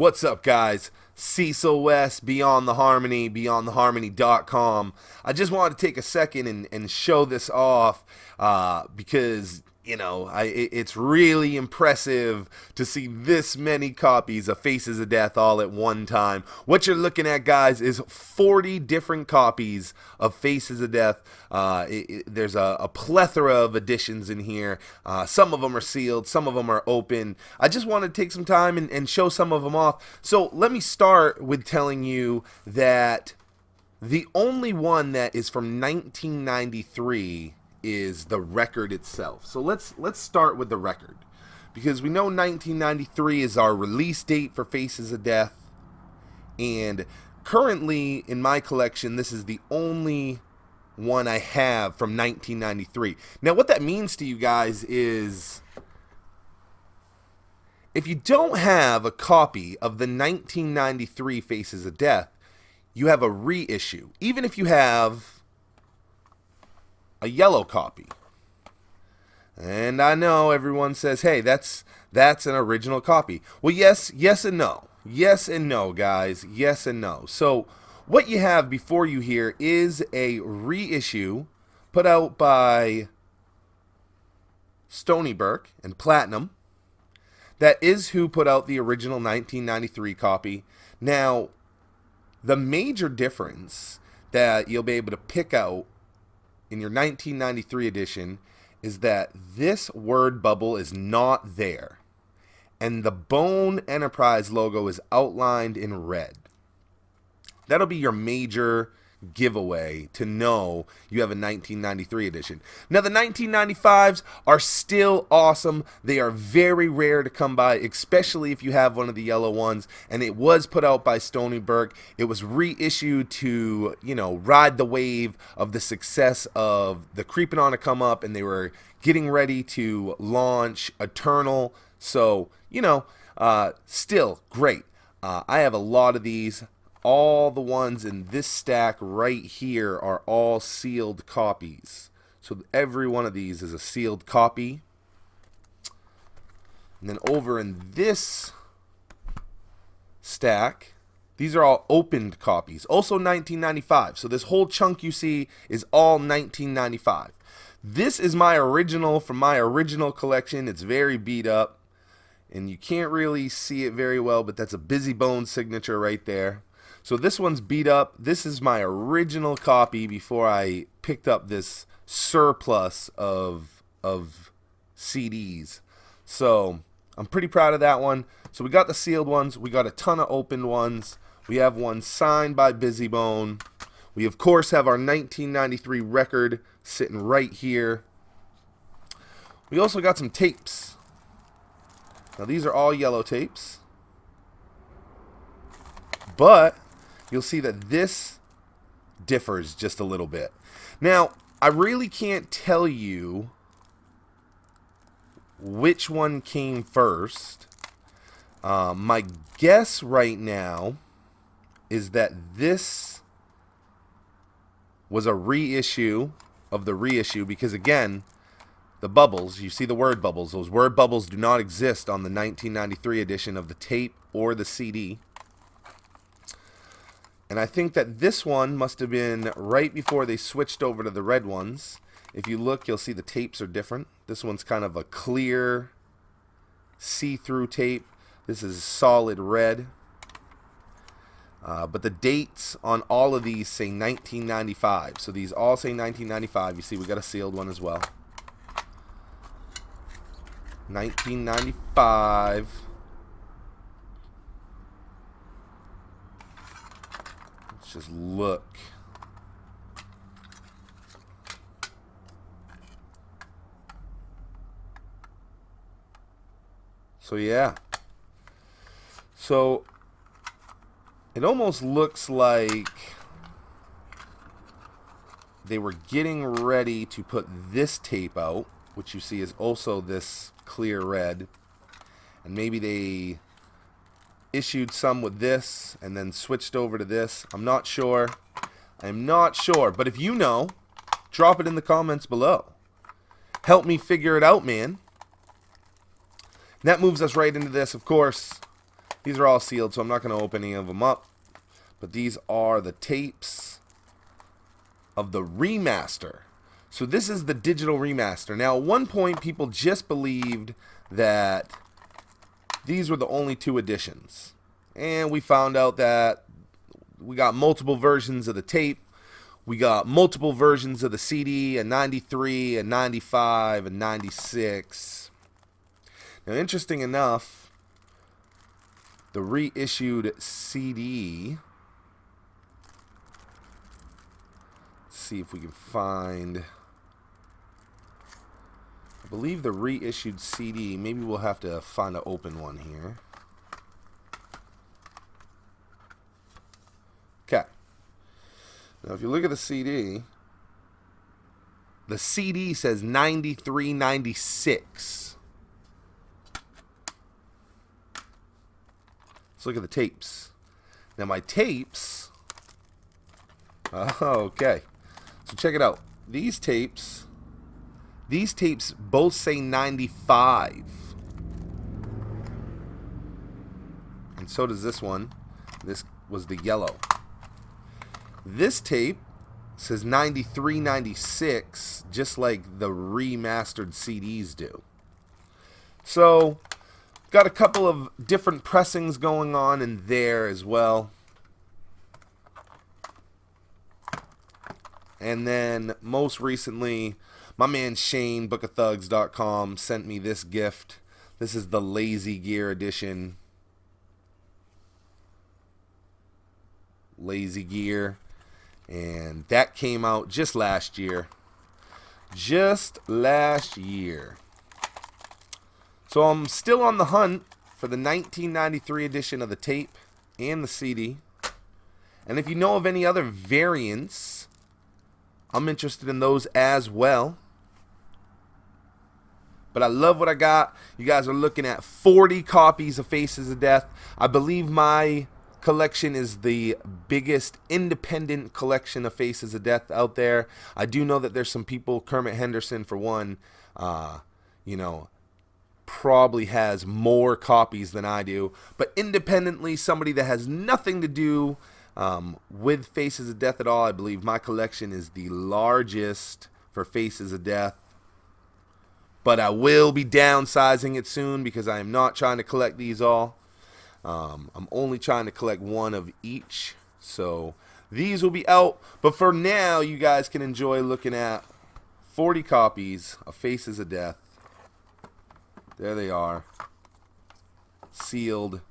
What's up, guys? Cecil West, Beyond the Harmony, beyondtheharmony.com. I just wanted to take a second and show this off because, it's really impressive to see this many copies of Faces of Death all at one time. What you're looking at, guys, is 40 different copies of Faces of Death. There's a plethora of editions in here. Some of them are sealed, some of them are open. I just wanted to take some time and show some of them off. So let me start with telling you that the only one that is from 1993 is the record itself. So let's start with the record, because we know 1993 is our release date for Faces of Death, and currently in my collection this is the only one I have from 1993. Now what that means to you guys is, if you don't have a copy of the 1993 Faces of Death, you have a reissue, even if you have a yellow copy. And I know everyone says, hey, that's an original copy. Well, yes and no. Yes and no, guys. Yes and no. So what you have before you here is a reissue put out by Stony Brook and Platinum. That is who put out the original 1993 copy. Now, the major difference that you'll be able to pick out in your 1993 edition is that this word bubble is not there, and the Bone Enterprise logo is outlined in red. That'll be your major giveaway to know you have a 1993 edition. Now the 1995s are still awesome. They are very rare to come by, especially if you have one of the yellow ones, and it was put out by Stony Brook. It was reissued to, ride the wave of the success of the Creeping on a Come Up, and they were getting ready to launch Eternal. So, still great. I have a lot of these. All the ones in this stack right here are all sealed copies. So every one of these is a sealed copy. And then over in this stack, these are all opened copies. Also 1995. So this whole chunk you see is all 1995. This is my original from my original collection. It's very beat up, and you can't really see it very well, but that's a Busy Bone signature right there. So this one's beat up. This is my original copy before I picked up this surplus of CDs. So I'm pretty proud of that one. So we got the sealed ones. We got a ton of opened ones. We have one signed by Busy Bone. We, of course, have our 1993 record sitting right here. We also got some tapes. Now these are all yellow tapes, but you'll see that this differs just a little bit. Now, I really can't tell you which one came first. My guess right now is that this was a reissue of the reissue, because again, the bubbles, you see the word bubbles. Those word bubbles do not exist on the 1993 edition of the tape or the CD. And I think that this one must have been right before they switched over to the red ones. If you look, you'll see the tapes are different. This one's kind of a clear, see-through tape. This is solid red. But the dates on all of these say 1995. So these all say 1995. You see, we got a sealed one as well. 1995. Just look. So yeah. So it almost looks like they were getting ready to put this tape out, which you see is also this clear red, and maybe they issued some with this and then switched over to this. I'm not sure. I'm not sure. But if you know, drop it in the comments below. Help me figure it out, man. And that moves us right into this, of course. These are all sealed, so I'm not going to open any of them up. But these are the tapes of the remaster. So this is the digital remaster. Now, at one point, people just believed that these were the only 2 editions. And we found out that we got multiple versions of the tape. We got multiple versions of the CD, a 93, a 95, a 96. Now, interesting enough, the reissued CD, let's see if we can find, I believe the reissued CD, maybe we'll have to find an open one here. Okay. Now, if you look at the CD says 93, 96. Let's look at the tapes. Now, my tapes, okay. So check it out. These tapes both say 95. And so does this one. This was the yellow. This tape says 93, 96, just like the remastered CDs do. So, got a couple of different pressings going on in there as well. And then, most recently, my man Shane, bookofThugs.com, sent me this gift. This is the Lazy Gear edition. Lazy Gear. And that came out just last year. Just last year. So I'm still on the hunt for the 1993 edition of the tape and the CD. And if you know of any other variants, I'm interested in those as well. But I love what I got. You guys are looking at 40 copies of Faces of Death. I believe my collection is the biggest independent collection of Faces of Death out there. I do know that there's some people, Kermit Henderson for one, you know, probably has more copies than I do. But independently, somebody that has nothing to do with Faces of Death at all, I believe my collection is the largest for Faces of Death. But I will be downsizing it soon because I am not trying to collect these all. I'm only trying to collect one of each. So these will be out. But for now, you guys can enjoy looking at 40 copies of Faces of Death. There they are. Sealed.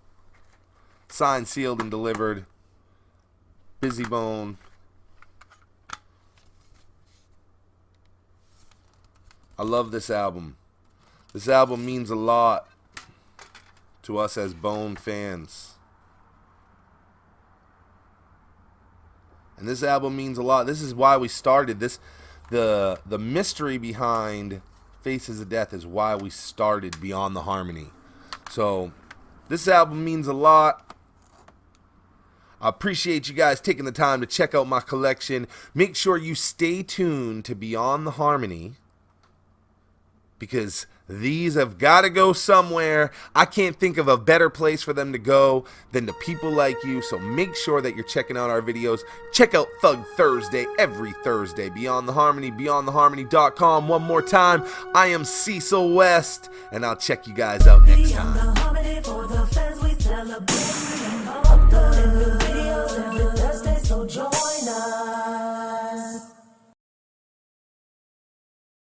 Signed, sealed, and delivered. Busy Bone. I love this album. This album means a lot to us as Bone fans. And this album means a lot. This is why we started this. The mystery behind Faces of Death is why we started Beyond the Harmony. So this album means a lot. I appreciate you guys taking the time to check out my collection. Make sure you stay tuned to Beyond the Harmony, because these have got to go somewhere. I can't think of a better place for them to go than to people like you. So make sure that you're checking out our videos. Check out Thug Thursday every Thursday. Beyond the Harmony, beyondtheharmony.com. One more time, I am Cecil West, and I'll check you guys out next time.